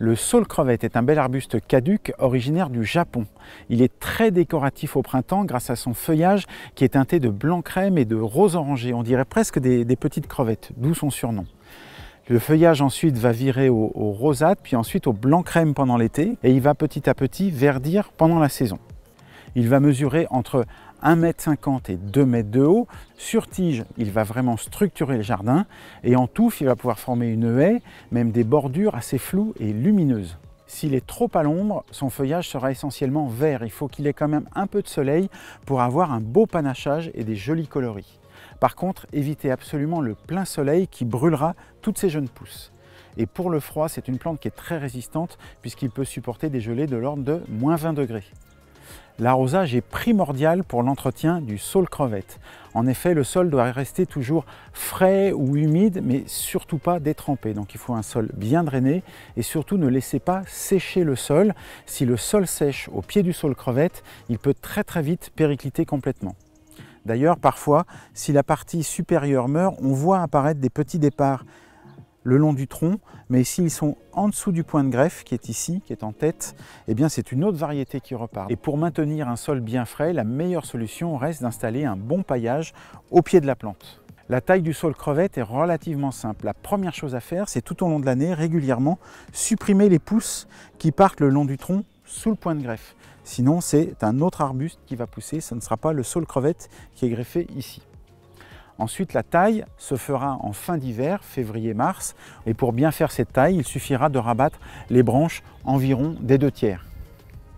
Le saule crevette est un bel arbuste caduc originaire du Japon. Il est très décoratif au printemps grâce à son feuillage qui est teinté de blanc crème et de rose orangé. On dirait presque des petites crevettes, d'où son surnom. Le feuillage ensuite va virer au rosâtre, puis ensuite au blanc crème pendant l'été et il va petit à petit verdir pendant la saison. Il va mesurer entre 1,50 m et 2 m de haut. Sur tige, il va vraiment structurer le jardin et en touffe, il va pouvoir former une haie, même des bordures assez floues et lumineuses. S'il est trop à l'ombre, son feuillage sera essentiellement vert. Il faut qu'il ait quand même un peu de soleil pour avoir un beau panachage et des jolis coloris. Par contre, évitez absolument le plein soleil qui brûlera toutes ces jeunes pousses. Et pour le froid, c'est une plante qui est très résistante puisqu'il peut supporter des gelées de l'ordre de -20 degrés. L'arrosage est primordial pour l'entretien du saule crevette. En effet, le sol doit rester toujours frais ou humide, mais surtout pas détrempé. Donc il faut un sol bien drainé et surtout ne laissez pas sécher le sol. Si le sol sèche au pied du saule crevette, il peut très vite péricliter complètement. D'ailleurs, parfois, si la partie supérieure meurt, on voit apparaître des petits départs le long du tronc, mais s'ils sont en dessous du point de greffe, qui est ici, qui est en tête, eh bien c'est une autre variété qui repart. Et pour maintenir un sol bien frais, la meilleure solution reste d'installer un bon paillage au pied de la plante. La taille du saule crevette est relativement simple. La première chose à faire, c'est tout au long de l'année, régulièrement, supprimer les pousses qui partent le long du tronc sous le point de greffe. Sinon, c'est un autre arbuste qui va pousser, ce ne sera pas le saule crevette qui est greffé ici. Ensuite, la taille se fera en fin d'hiver, février-mars. Et pour bien faire cette taille, il suffira de rabattre les branches environ des 2/3.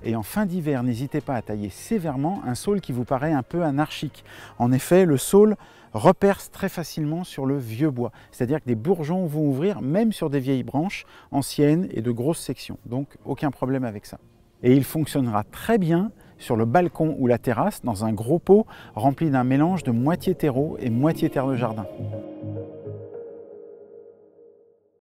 Et en fin d'hiver, n'hésitez pas à tailler sévèrement un saule qui vous paraît un peu anarchique. En effet, le saule reperce très facilement sur le vieux bois. C'est-à-dire que des bourgeons vont ouvrir même sur des vieilles branches anciennes et de grosses sections. Donc, aucun problème avec ça. Et il fonctionnera très bien sur le balcon ou la terrasse dans un gros pot rempli d'un mélange de moitié terreau et moitié terre de jardin.